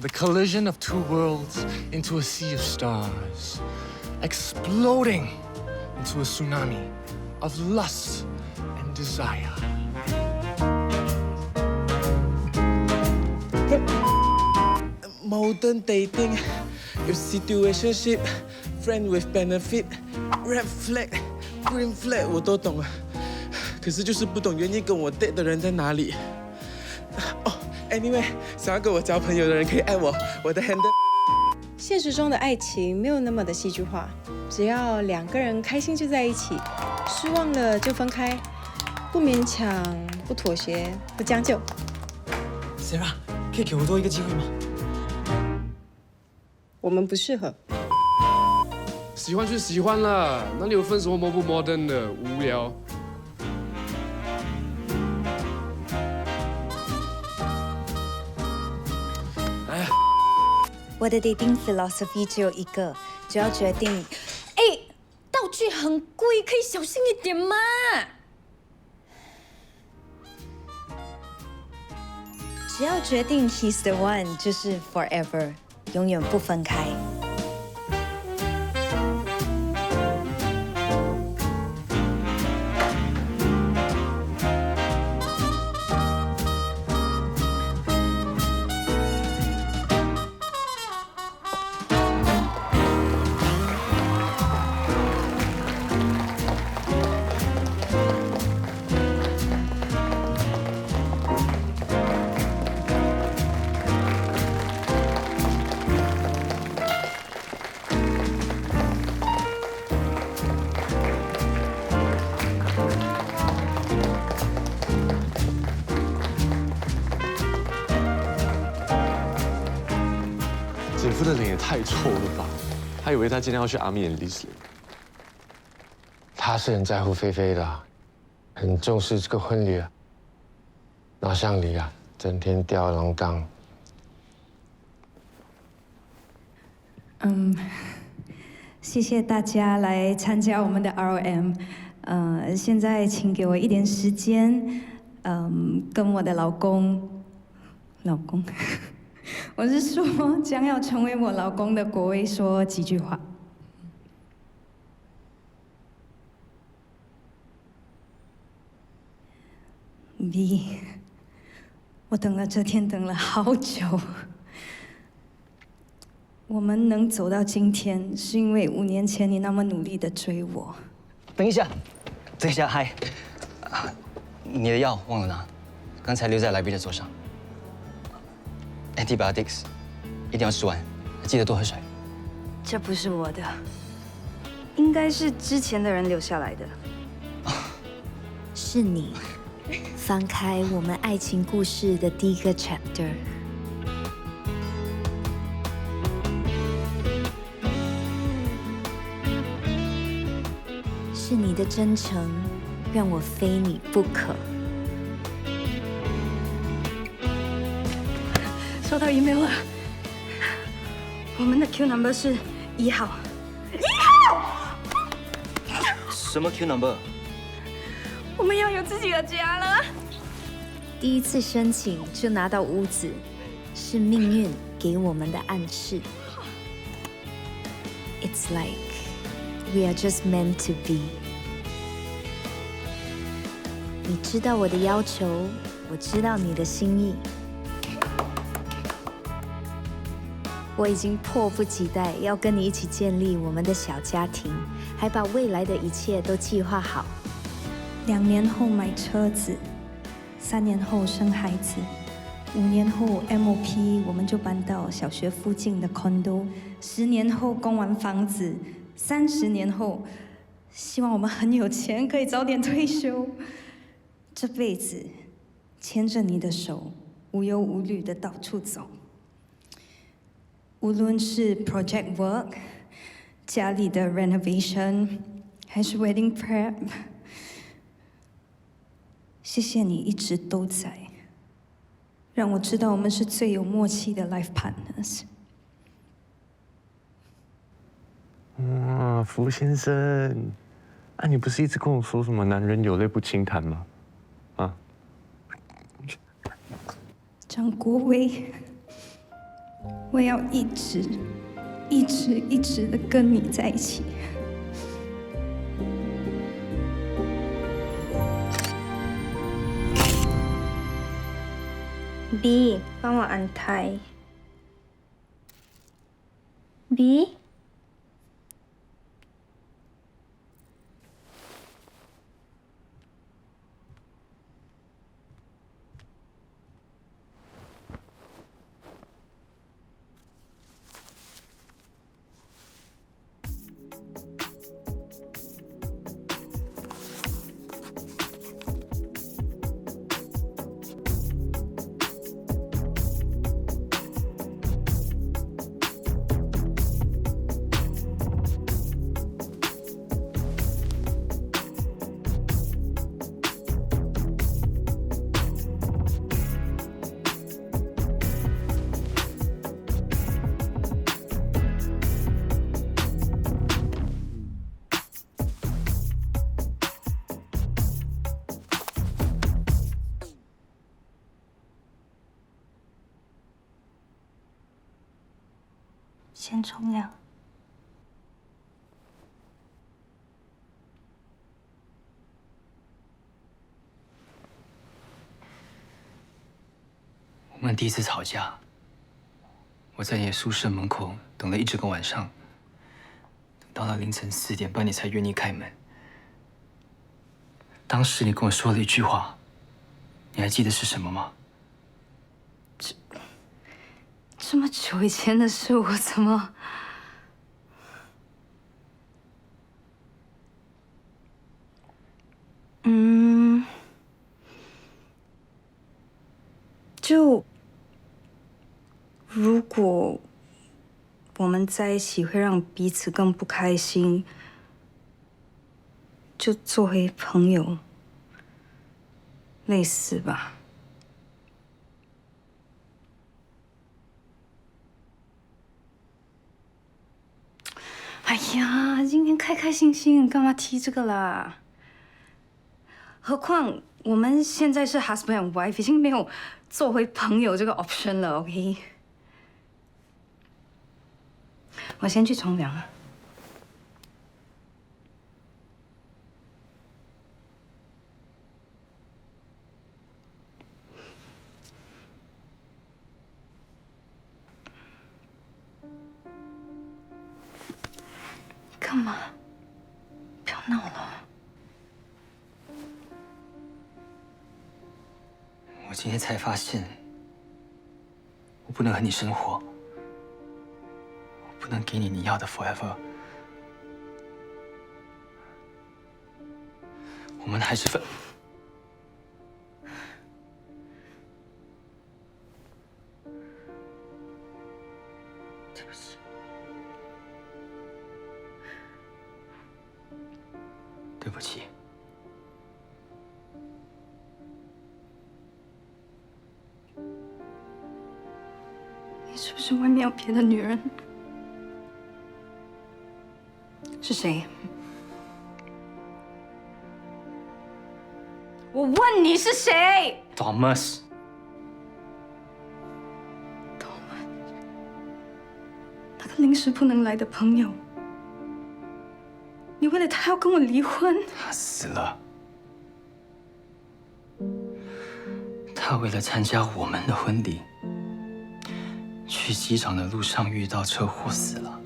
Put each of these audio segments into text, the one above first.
the collision of two worlds into a sea of stars, exploding into a tsunami of lust and desire. Modern dating, your situationship, friend with benefit, red flag, green flag 我都懂啊，可是就是不懂愿意跟我 date 的人在哪里。哦 ，anyway， 想要跟我交朋友的人可以爱我，我的 handle。现实中的爱情没有那么的戏剧化，只要两个人开心就在一起，失望了就分开，不勉强，不妥协，不将就。Sarah，可以给我多一个机会吗？我们不适合。喜欢就喜欢了，哪里有分什么 不 modern 的，无聊。哎呀，我的 dating philosophy 只有一个，只要决定，哎，道具很贵，可以小心一点嘛。只要决定 he's the one， 就是 forever， 永远不分开。姐夫的脸也太臭了吧！还以为他今天要去阿米演 Leslie。他是很在乎菲菲的，很重视这个婚礼啊。哪像你啊，整天吊儿郎当。谢谢大家来参加我们的 ROM。现在请给我一点时间，跟我的老公，我是说将要成为我老公的国威说几句话。V， 我等了这天等了好久。我们能走到今天，是因为5年前你那么努力的追我。等一下，嗨，你的药忘了拿，刚才留在来宾的桌上。Antibiotics 一定要吃完，记得多喝水。这不是我的，应该是之前的人留下来的。是你翻开我们爱情故事的第一个 chapter。是你的真诚让我非你不可。收到 email 了，我们的 Q number 是1号。什么 Q number？ 我们要有自己的家了。第一次申请就拿到屋子，是命运给我们的暗示。It's like we are just meant to be。你知道我的要求，我知道你的心意。我已经迫不及待要跟你一起建立我们的小家庭，还把未来的一切都计划好。2年后买车子，3年后生孩子，5年后 MOP 我们就搬到小学附近的 condo，10年后供完房子，30年后，希望我们很有钱，可以早点退休。这辈子牵着你的手，无忧无虑的到处走。无论是 project work， 家里的 renovation， 还是 wedding prep， 谢谢你一直都在，让我知道我们是最有默契的 life partners。哇，福先生，你不是一直跟我说什么男人有泪不轻弹吗？啊？张国威。我要一直的跟你在一起。B， 帮我安胎。B。先冲凉。我们第一次吵架，我在你的宿舍门口等了一整个晚上，等到了凌晨4点半，你才愿意开门。当时你跟我说了一句话，你还记得是什么吗？这么久以前的事，我怎么……就如果我们在一起会让彼此更不开心，就作为朋友，类似吧。哎呀，今天开开心心，干嘛提这个啦？何况我们现在是 husband and wife， 已经没有做回朋友这个 option 了 ，OK？ 我先去冲凉了。干嘛？不要闹了。我今天才发现，我不能和你生活，我不能给你你要的 forever。我们还是分。对不起。对不起。你是不是外面有别的女人？是谁？我问你是谁 ？Thomas。那个临时不能来的朋友。你为了他要跟我离婚？他死了。他为了参加我们的婚礼，去机场的路上遇到车祸死了。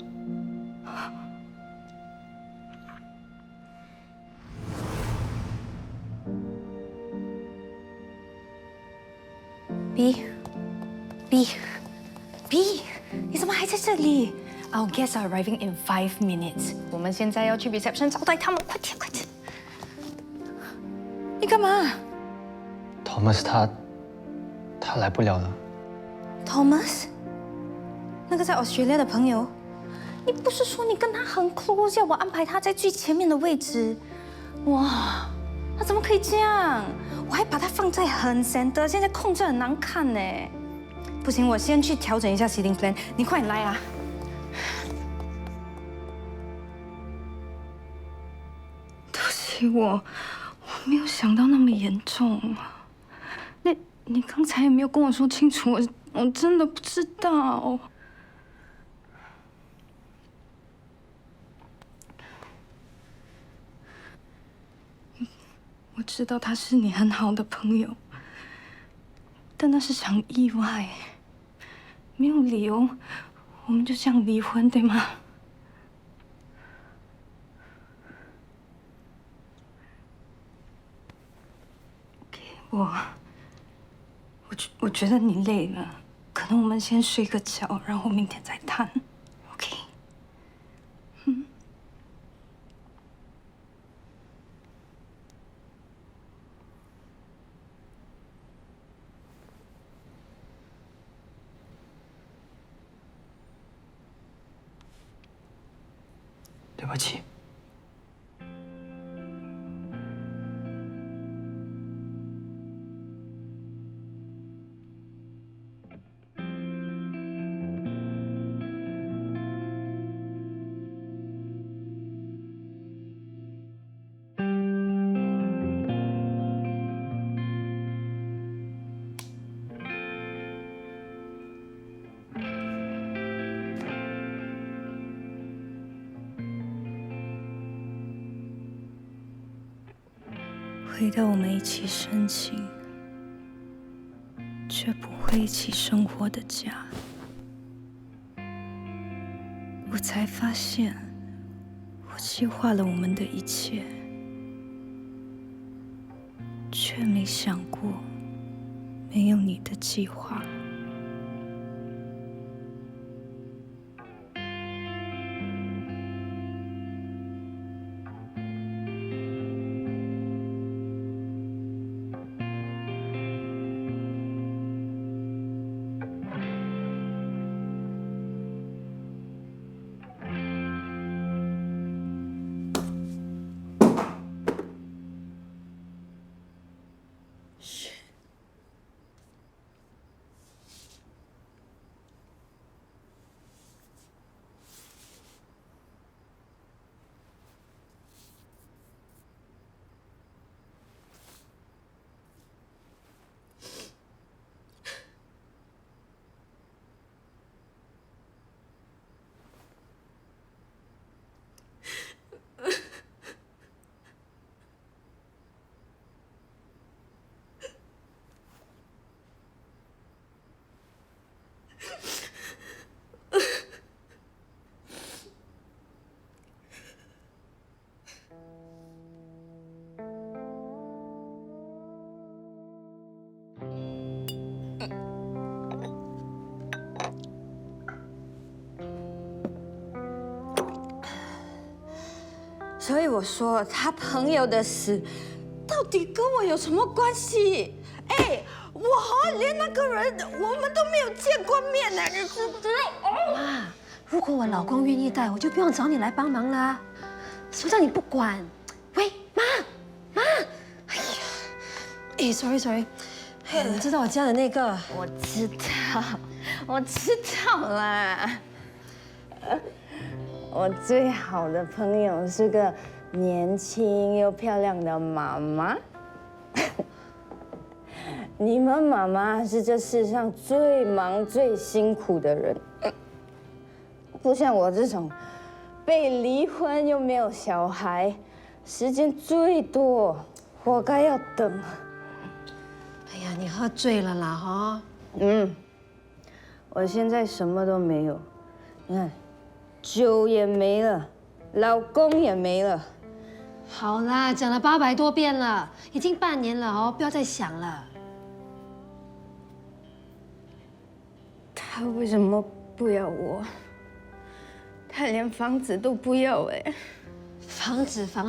B， 你怎么还在这里？Our guests are arriving in 5 minutes。我们现在要去 reception 招待他们，快点，快点！你干嘛 ？Thomas 他来不了了。Thomas， 那个在 Australia 的朋友，你不是说你跟他很 close， 要我安排他在最前面的位置？哇，他怎么可以这样？我还把他放在很 center， 现在控制很难看呢。不行，我先去调整一下 seating plan。你快点来啊！对不起，我没有想到那么严重。你刚才也没有跟我说清楚，我真的不知道。知道他是你很好的朋友，但那是场意外，没有理由，我们就这样离婚，对吗？我觉得你累了，可能我们先睡个觉，然后明天再谈 ，OK？ 对不起。回到我们一起申请，却不会一起生活的家，我才发现，我计划了我们的一切，却没想过，没有你的计划。所以我说，他朋友的死，到底跟我有什么关系？哎，我连那个人我们都没有见过面呢，你知不知道？妈，如果我老公愿意带，我就不用找你来帮忙啦。谁叫你不管？喂，妈，哎呀，哎，sorry，你知道我家的那个？我知道啦。我最好的朋友是个年轻又漂亮的妈妈。你们妈妈是这世上最忙最辛苦的人，不像我这种被离婚又没有小孩，时间最多，活该要等。哎呀，你喝醉了啦哈！我现在什么都没有，你看。酒也没了，老公也没了。好啦，讲了800多遍了，已经半年了哦，不要再想了。他为什么不要我？他连房子都不要哎。房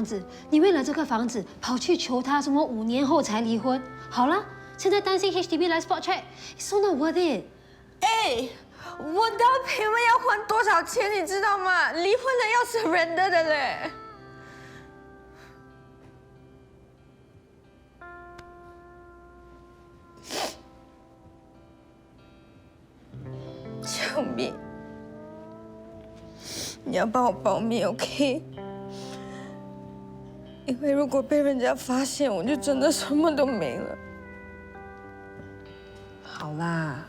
子，你为了这个房子跑去求他，什么5年后才离婚？好了，现在担心 HDB 来 spot check，it's so not worth it。哎。我down payment要还多少钱，你知道吗？离婚的要surrender的嘞。救命！你要帮我保密 ，OK？ 因为如果被人家发现，我就真的什么都没了。好啦。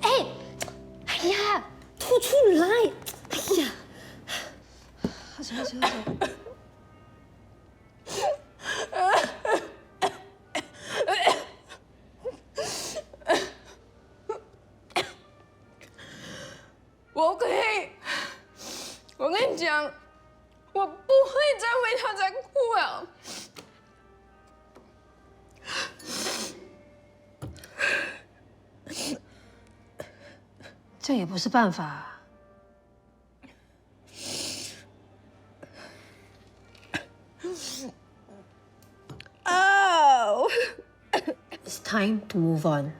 哎呀，吐出来！哎呀，喝水，喝水，喝水。我跟你讲，我不会再为他再哭了。这也不是办法。Oh, it's time to move on.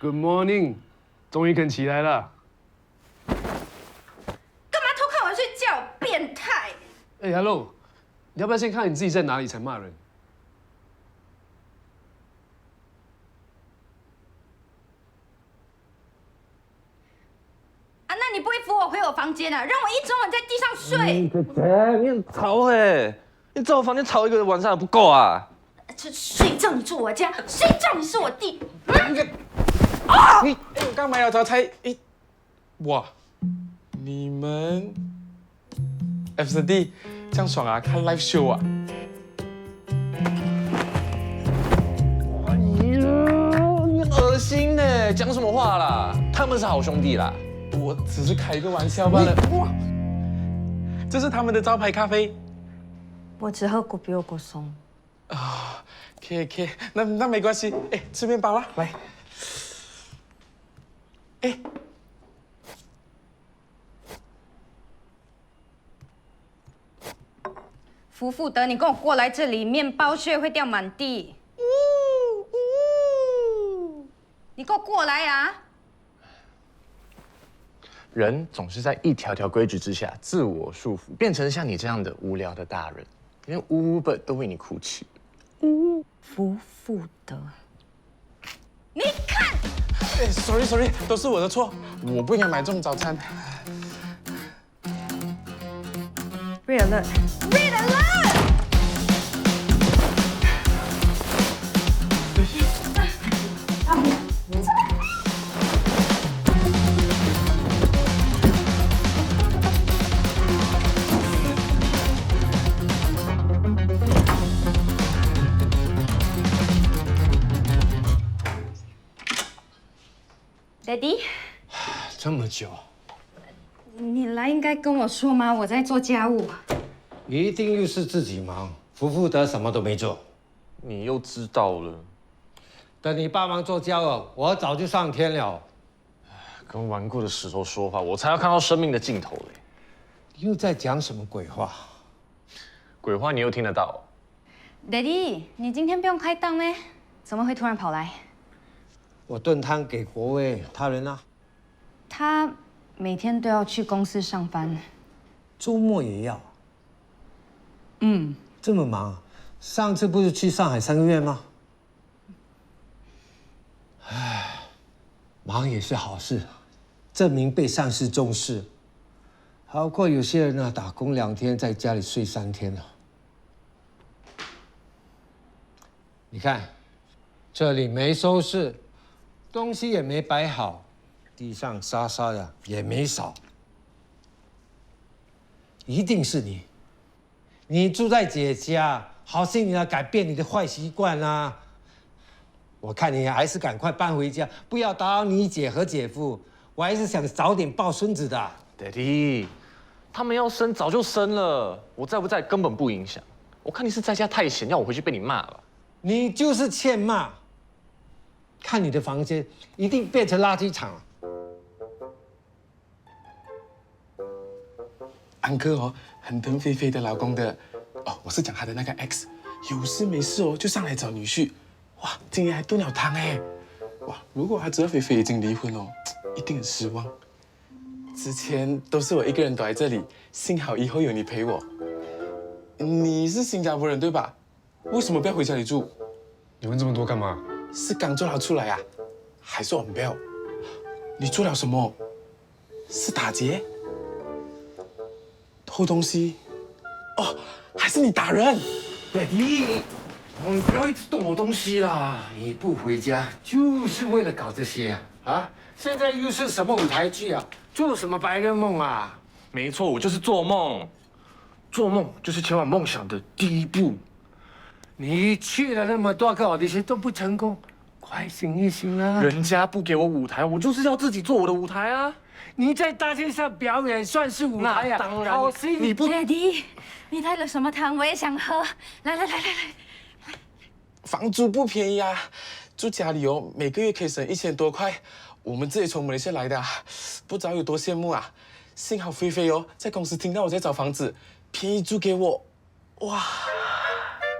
Good morning， 终于肯起来了。干嘛偷看我睡觉？变态！哎 ，Hello， 你要不要先看你自己在哪里才骂人？啊，那你不会扶我回我房间啊？让我一整晚在地上睡？姐姐，你很吵哎！你在我房间吵一个晚上还不够啊？这睡觉你住我家，睡觉你是我弟。你刚买了早才哇！你们 F4D 这样爽啊？看 live show 啊？哎呀，你恶心呢！讲什么话啦？他们是好兄弟啦。我只是开个玩笑罢了。哇，这是他们的招牌咖啡。我只喝果比我果松。啊，OK， 那没关系。哎，吃面包啦，来。哎，福福德，你跟我过来这里，面包屑会掉满地。你给我过来啊！人总是在一条条规矩之下自我束缚，变成像你这样的无聊的大人，连Uber都为你哭泣。福福德，你看，哎 ，sorry， 都是我的错，我不应该买这种早餐。Red alert！Red alert！ Daddy， 这么久，你来应该跟我说吗？我在做家务。一定又是自己忙，福福德什么都没做。你又知道了，等你帮忙做家务，我早就上天了。跟顽固的石头说话，我才要看到生命的尽头嘞。又在讲什么鬼话？鬼话你又听得到Daddy， 你今天不用开档咩？怎么会突然跑来？我炖汤给国威，他人呢？他每天都要去公司上班，周末也要。嗯，这么忙，上次不是去上海3个月吗？唉，忙也是好事，证明被上司重视。好过有些人呢，打工2天，在家里睡3天了。你看，这里没收拾，东西也没摆好，地上沙沙的也没扫，一定是你。你住在姐家，好心你要改变你的坏习惯啦。我看你还是赶快搬回家，不要打扰你姐和姐夫。我还是想早点抱孙子的。，Daddy，他们要生早就生了，我在不在根本不影响。我看你是在家太闲，要我回去被你骂了。你就是欠骂。看你的房间，一定变成垃圾场了。安哥哦，很疼菲菲的老公的。哦，我是讲他的那个 X， 有事没事哦就上来找女婿。哇，今天还炖了汤哎。哇，如果他知道菲菲已经离婚哦，一定很失望。之前都是我一个人躲在这里，幸好以后有你陪我。你是新加坡人对吧？为什么不要回家里住？你问这么多干嘛？是刚做好出来啊，还是 on bail？你做了什么？是打劫？偷东西？哦，还是你打人？爹地，你不要一直动我东西啦！你不回家就是为了搞这些啊？啊！现在又是什么舞台剧啊？做什么白日梦啊？没错，我就是做梦。做梦就是前往梦想的第一步。你去了那么多个audition都不成功，快醒一醒啊！人家不给我舞台，我就是要自己做我的舞台啊！你在大街上表演算是舞台呀？当然，好心你不，Daddy，你带了什么汤？我也想喝。来。房租不便宜啊，住家里哦，每个月可以省1000多块。我们自己从马来西亚来的啊，不知道有多羡慕啊！幸好菲菲哦，在公司听到我在找房子，便宜租给我。哇！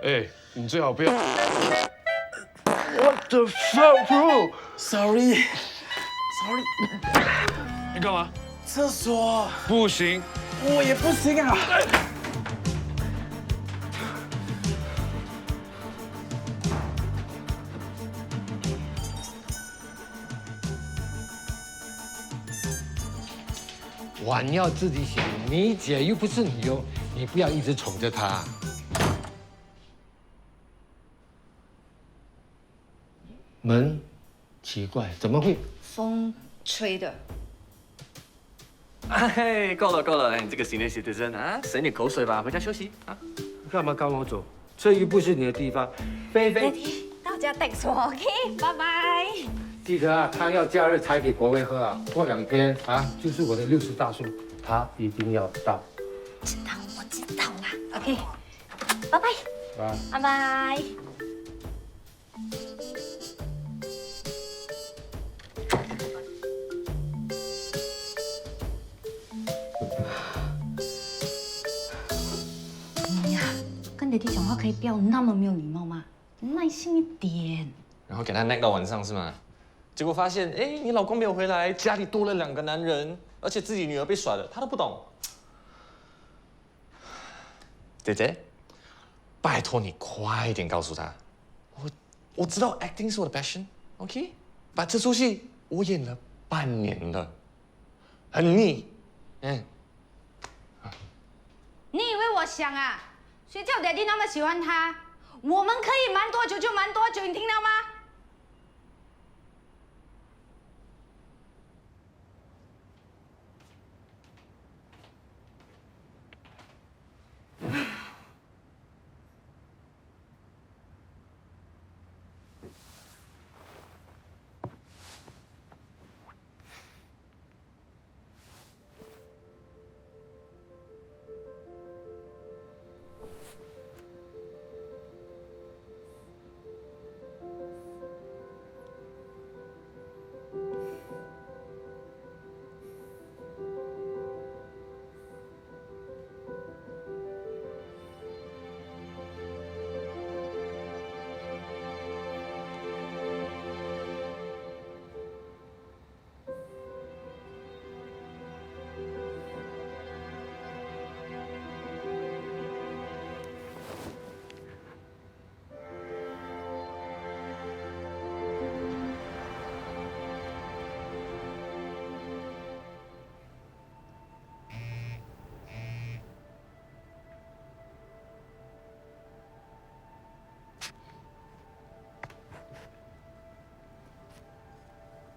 哎，你最好不要。What the fuck, bro? Sorry。你干嘛？厕所。不行。我也不行啊。碗要自己洗，你姐又不是你哦，你不要一直宠着她。门，奇怪，怎么会？风吹的。哎，够了，哎，你这个senior citizen啊，省点口水吧，回家休息啊。干嘛赶我走？这又不是你的地方。菲菲，到家 text 我 ，OK， 拜拜。记得啊，汤要假日才给国威喝啊，过2天啊，就是我的60大寿，他一定要到。我知道啦，OK， 拜拜。拜拜。你呀，跟爹地讲话可以不要那么没有礼貌吗？耐心一点。然后给他 nag 到晚上是吗？结果发现，哎，你老公没有回来，家里多了2个男人，而且自己女儿被甩了，他都不懂。姐姐，拜托你快一点告诉他，我知道 acting 是我的 passion，OK？把这出戏我演了半年了，很腻，你以为我想啊？谁叫爹地那么喜欢他？我们可以瞒多久就瞒多久，你听到吗？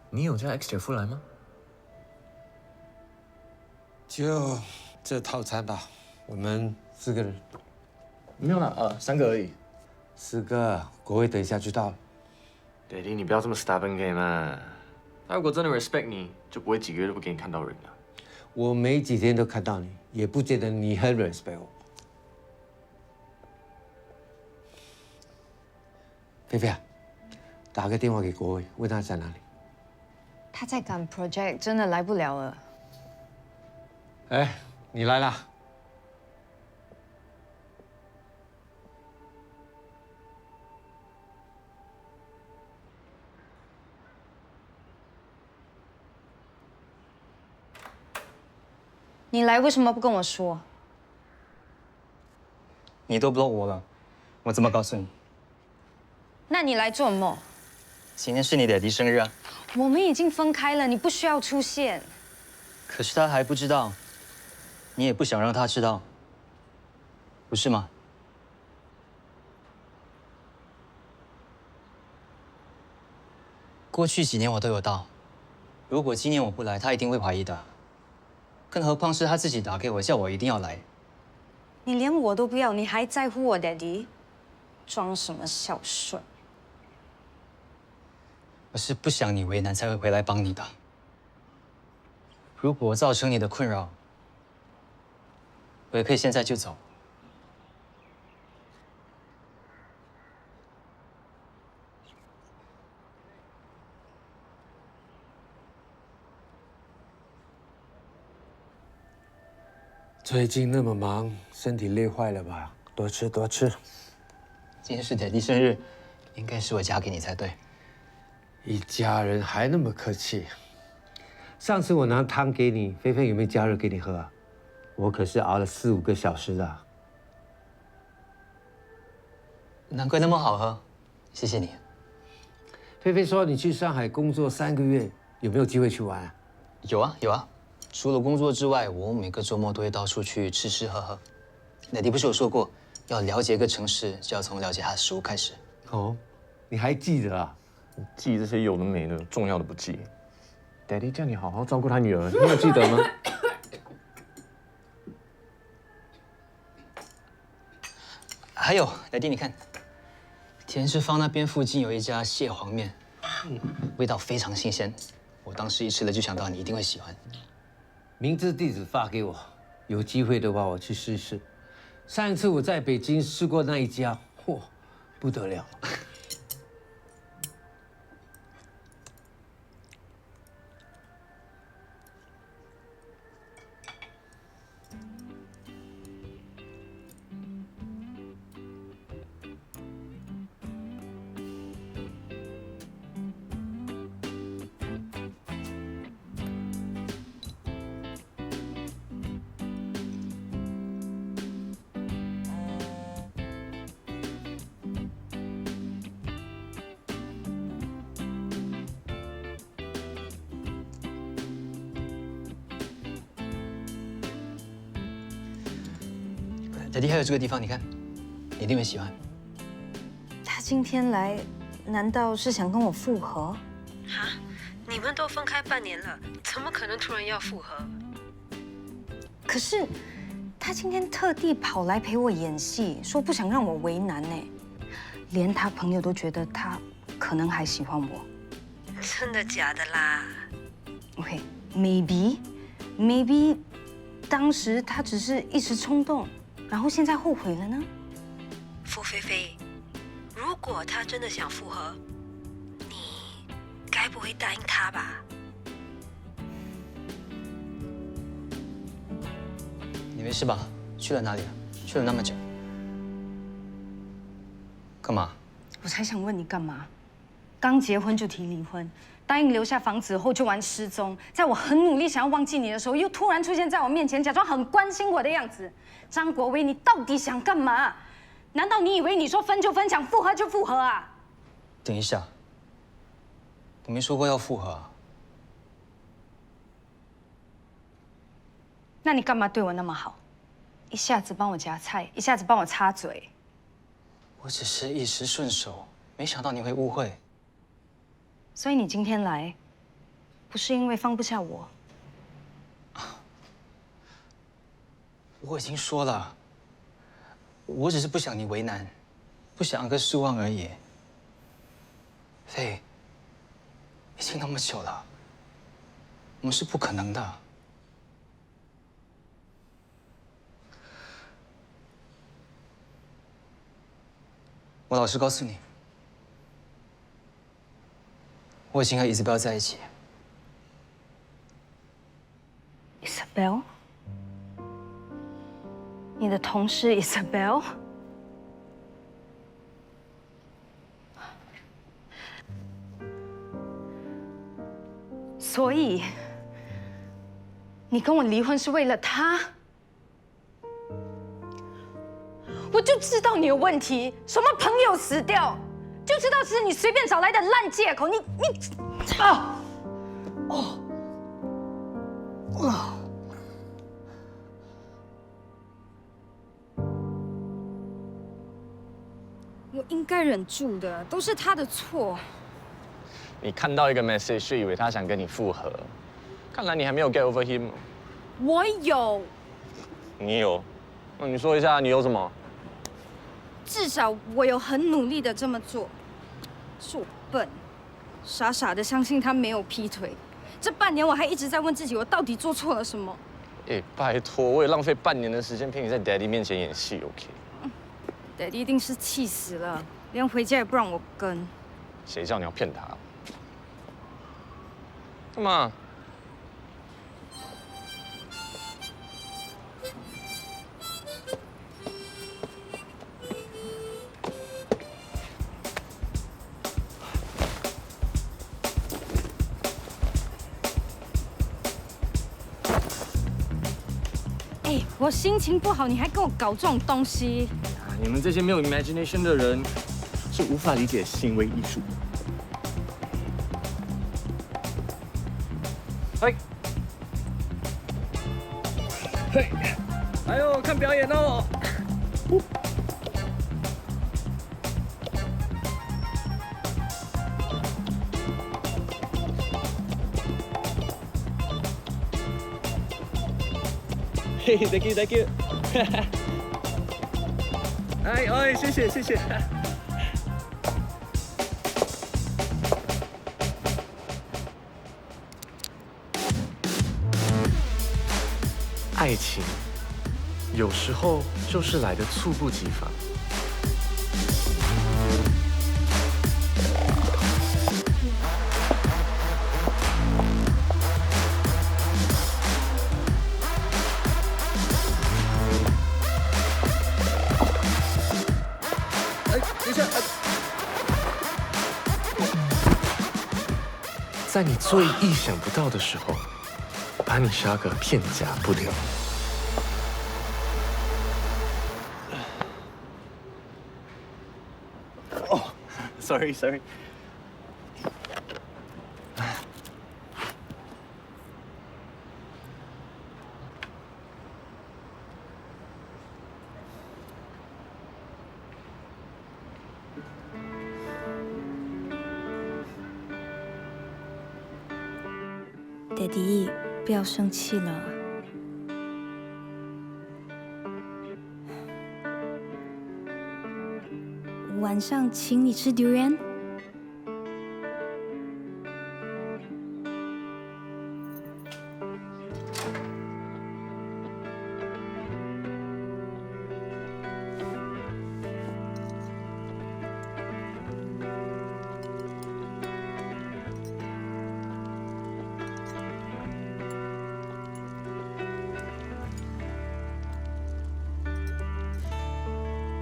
你有叫 extra 夫来吗？就这套餐吧，我们4个人。没有啦，3个而已。 4个，国威等一下就到了。爹地，你不要这么 stubborn 可以吗？他如果真的 respect 你，就不会几个月都不给你看到人了。我没几天都看到你，也不觉得你很 respect 我。菲菲啊，打个电话给国威，问他在哪里。他在赶 project， 真的来不了了。哎，你来啦！你来为什么不跟我说？你都 block 我了，我怎么告诉你？那你来做么？今天是你爹地生日啊，我们已经分开了，你不需要出现。可是他还不知道，你也不想让他知道，不是吗？过去几年我都有到，如果今年我不来，他一定会怀疑的。更何况是他自己打给我，叫我一定要来。你连我都不要，你还在乎我 Daddy？ 装什么孝顺？我是不想你为难才会回来帮你的。如果我造成你的困扰，我也可以现在就走。最近那么忙，身体累坏了吧？多吃多吃。今天是爹地生日，应该是我夹给你才对。一家人还那么客气。上次我拿汤给你，菲菲有没有加热给你喝啊？我可是熬了4、5个小时的。难怪那么好喝，谢谢你。菲菲说你去上海工作3个月，有没有机会去玩啊？有啊有啊，除了工作之外，我每个周末都会到处去吃吃喝喝。奶弟不是有说过，要了解一个城市，就要从了解它的食物开始。哦，你还记得啊？记这些有的没的，重要的不记。Daddy 叫你好好照顾他女儿，你有记得吗？还有，奶弟你看，田氏坊那边附近有一家蟹黄面，味道非常新鲜。我当时一吃了就想到你一定会喜欢。名字地址发给我，有机会的话我去试试。上一次我在北京试过那一家，嚯，不得了。奶弟还有这个地方，你看，你一定会喜欢。他今天来，难道是想跟我复合？哈，你们都分开半年了，怎么可能突然要复合？可是他今天特地跑来陪我演戏，说不想让我为难呢。连他朋友都觉得他可能还喜欢我。真的假的啦 ？OK，maybe，当时他只是一时冲动。然后现在后悔了呢？傅菲菲，如果他真的想复合，你该不会答应他吧？你没事吧？去了哪里啊？去了那么久，干嘛？我才想问你干嘛？刚结婚就提离婚，答应留下房子后就玩失踪，在我很努力想要忘记你的时候，又突然出现在我面前，假装很关心我的样子。张国威，你到底想干嘛？难道你以为你说分就分，想复合就复合啊？等一下，我没说过要复合啊。那你干嘛对我那么好？一下子帮我夹菜，一下子帮我擦嘴。我只是一时顺手，没想到你会误会。所以你今天来，不是因为放不下我？我已经说了，我只是不想你为难，不想让哥失望而已。飞，已经那么久了，我们是不可能的。我老实告诉你，我已经和伊兹贝尔在一起。Isabel， 你的同事 Isabel， 所以你跟我离婚是为了他？我就知道你有问题，什么朋友死掉，就知道是你随便找来的烂借口。你啊！哦哦。 我应该忍住的，都是他的错。你看到一个 message 就以为他想跟你复合，看来你还没有 get over him。我有，你有？那你说一下你有什么？至少我有很努力的这么做。是我笨，傻傻的相信他没有劈腿。这半年我还一直在问自己，我到底做错了什么？哎，拜托，我也浪费半年的时间陪你在 Daddy 面前演戏 ，OK？ Daddy 一定是气死了，连回家也不让我跟。谁叫你要骗他？干嘛？哎，我心情不好，你还跟我搞这种东西？你们这些没有 imagination 的人是无法理解行为艺术。嘿，嘿，哎呦，看表演哦！嘿 ，thank you，thank you。哎哎，谢谢谢谢。爱情有时候就是来得猝不及防。等一下，在你最意想不到的时候，把你杀个片甲不留。哦 ，sorry。Daddy，不要生气了。晚上请你吃durian。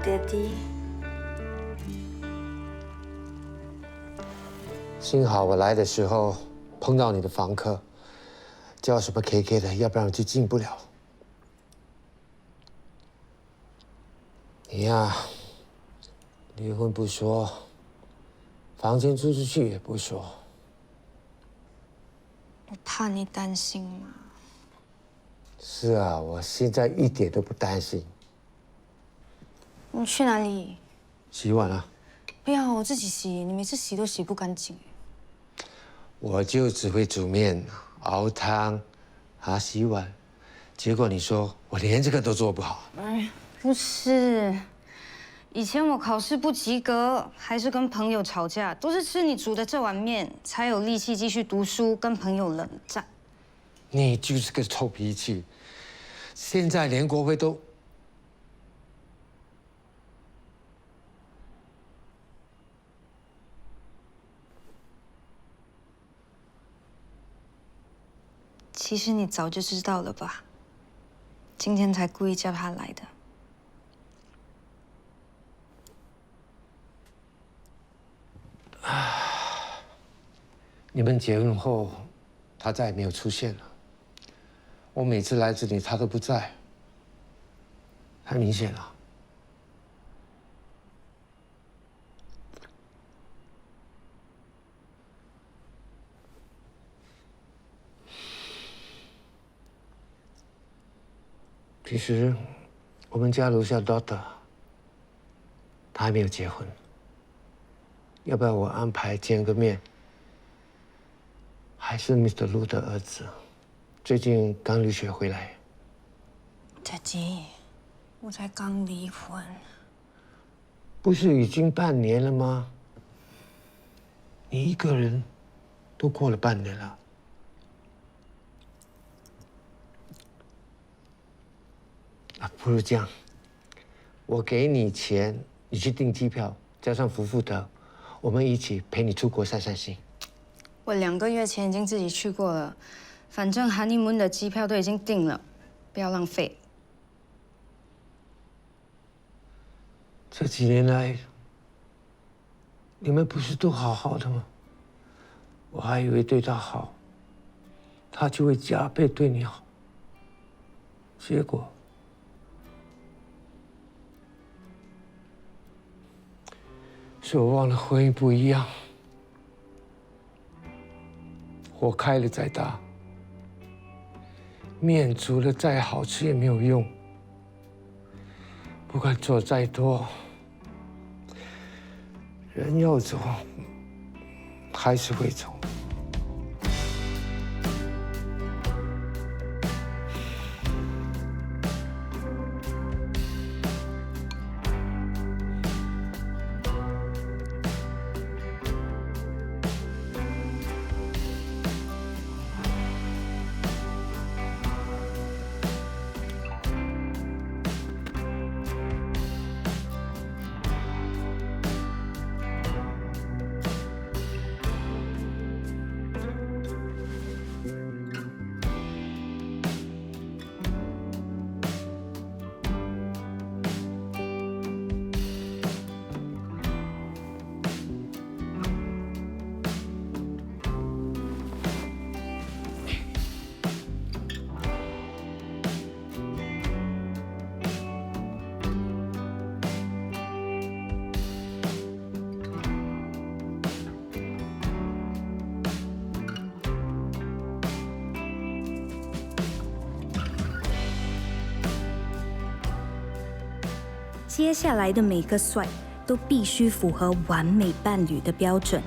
Daddy，幸好我来的时候碰到你的房客，叫什么 KK 的，要不然我就进不了。你呀，离婚不说，房钱租出去也不说。我怕你担心嘛。是啊，我现在一点都不担心。你去哪里？洗碗啊！不要，我自己洗。你每次洗都洗不干净。我就只会煮面、熬汤，洗碗。结果你说我连这个都做不好。哎，不是，以前我考试不及格，还是跟朋友吵架，都是吃你煮的这碗面，才有力气继续读书，跟朋友冷战。你就是个臭脾气，现在连国会都……其实你早就知道了吧？今天才故意叫他来的。你们结婚后，他再也没有出现了。我每次来这里，他都不在，太明显了。其实，我们家楼下 Doctor， 他还没有结婚，要不要我安排见个面？还是 Mr. Lu 的儿子，最近刚留学回来。Daddy， 我才刚离婚。不是已经半年了吗？你一个人都过了半年了。啊，不如这样，我给你钱，你去订机票，加上福特，我们一起陪你出国散散心。我2个月前已经自己去过了，反正 honeymoon 的机票都已经订了，不要浪费。这几年来，你们不是都好好的吗？我还以为对他好，他就会加倍对你好。结果，是我忘了婚姻不一样。火开了再大，面煮了再好吃也没有用。不管做再多，人要走，还是会走。接下来的每个 swipe 都必须符合完美伴侣的标准，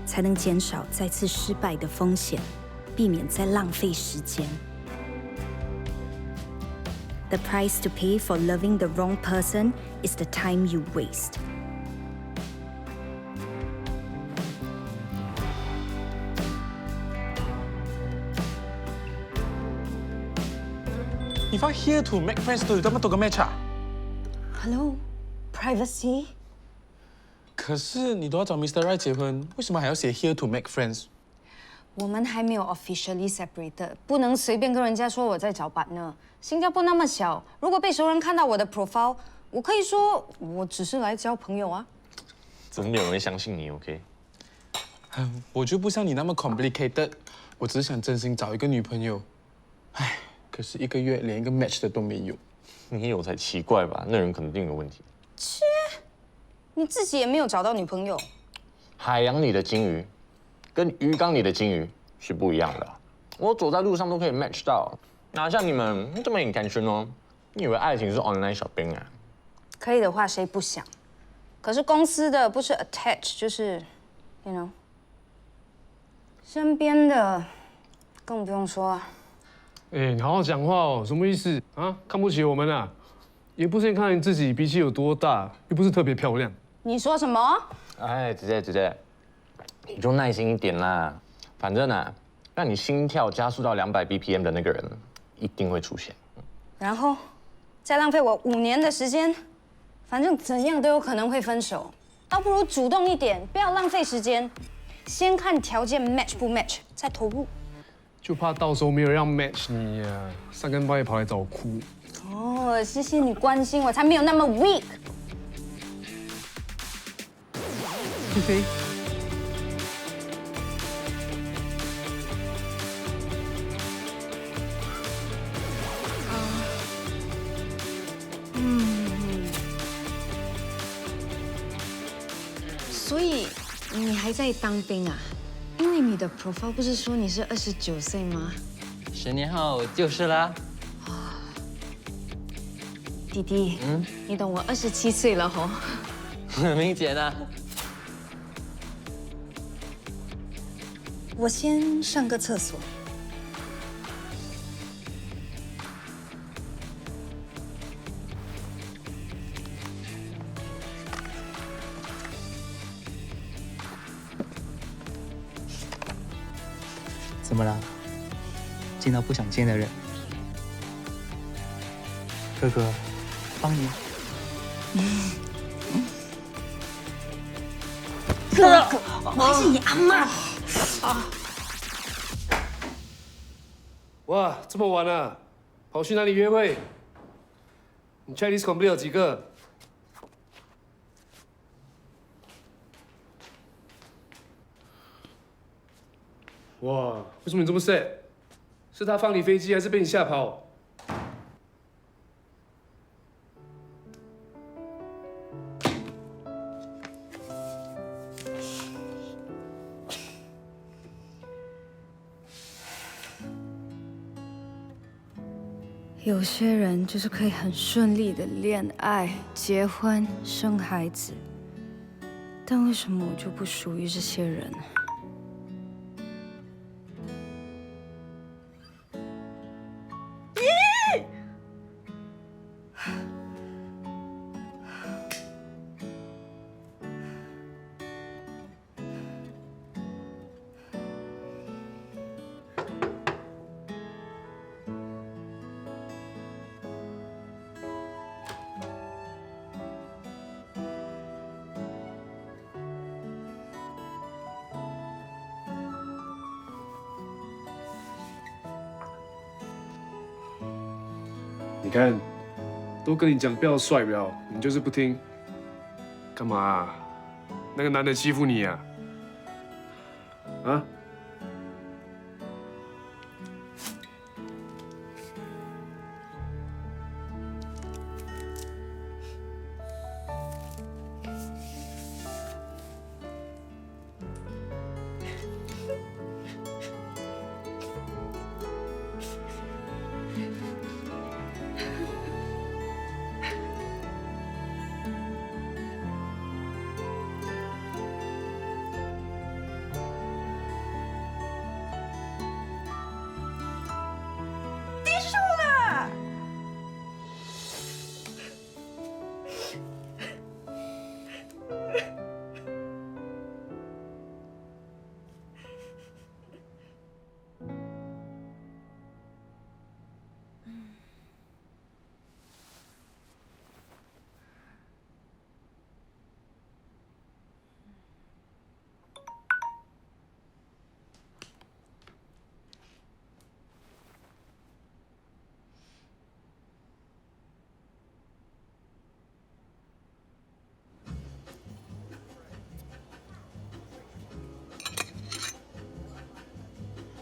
才能减少再次失败的风险，避免再浪费时间。The price to pay for loving the wrong person is the time you waste.你放 here to make friends 都有这么多个 match 啊？ Hello, privacy。可是你都要找 Mr. Right 结婚，为什么还要写 here to make friends？ 我们还没有 officially separated， 不能随便跟人家说我在找partner。新加坡那么小，如果被熟人看到我的 profile， 我可以说我只是来交朋友啊。真没有人相信你 ，OK？ 我就不像你那么 complicated， 我只是想真心找一个女朋友。唉，可是1个月连一个 match 的都没有。你有才奇怪吧？那人肯定有问题。切，你自己也没有找到女朋友。海洋里的金鱼，跟鱼缸里的金鱼是不一样的。我走在路上都可以 match 到，哪像你们这么intentional？你以为爱情是 online shopping 啊？可以的话，谁不想？可是公司的不是 attach 就是，you know， 身边的更不用说啊。哎，你好好讲话哦，什么意思啊？看不起我们啊？也不是看你自己脾气有多大，又不是特别漂亮。你说什么？哎，姐姐，你就耐心一点啦。反正啊，让你心跳加速到200 BPM 的那个人，一定会出现。然后再浪费我5年的时间，反正怎样都有可能会分手，倒不如主动一点，不要浪费时间。先看条件 match 不 match， 再投入。就怕到时候没有人要 match 你呀、3更半夜跑来找我哭。哦，谢谢你关心我，才没有那么 weak。菲菲，所以你还在当兵啊？因为你的 profile 不是说你是29岁吗？ 10年后就是啦。弟弟，你懂我27岁了吼。明姐呢？我先上个厕所。怎么了？见到不想见的人？哥哥，帮你。哥哥，我还是你阿妈。哇，这么晚了，跑去哪里约会？你 Chinese complete 有几个？哇，为什么你这么 sad？ 是他放你飞机，还是被你吓跑？有些人就是可以很顺利的恋爱、结婚、生孩子，但为什么我就不属于这些人？你看，都跟你讲不要帅，不要，你就是不听。干嘛啊？那个男的欺负你啊？啊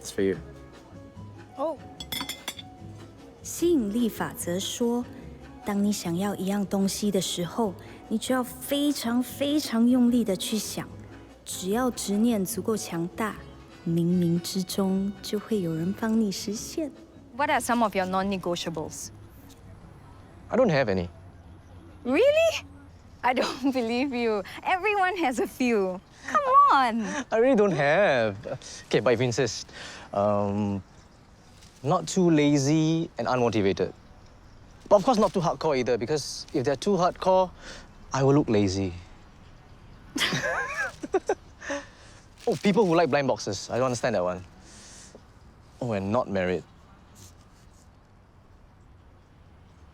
？It's for you. 哦。吸引力法则说，当你想要一样东西的时候，你就要非常非常用力的去想，只要执念足够强大，冥冥之中就会有人帮你实现。What are some of your non-negotiables? I don't have any. Really? I don't believe you. Everyone has a few. Come on. I really don't have. Okay, but if you insist, not too lazy and unmotivated. But of course, not too hardcore either, because if they're too hardcore, I will look lazy. Oh, people who like blind boxes. I don't understand that one. Oh, and not married.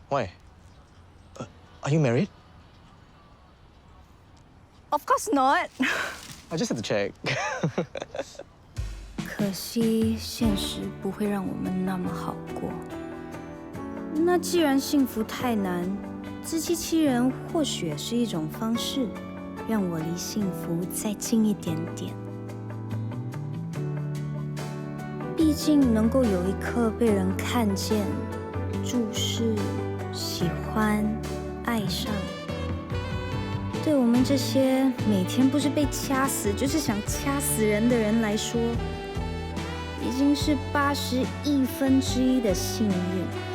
Why? Are you married? Of course not. I just had to check. 可惜现实不会让我们那么好过。那既然幸福太难，自欺欺人或许是一种方式，让我离幸福再近一点点。毕竟能够有一刻被人看见、注视、喜欢、爱上，对我们这些每天不是被掐死，就是想掐死人的人来说，已经是81%的幸运。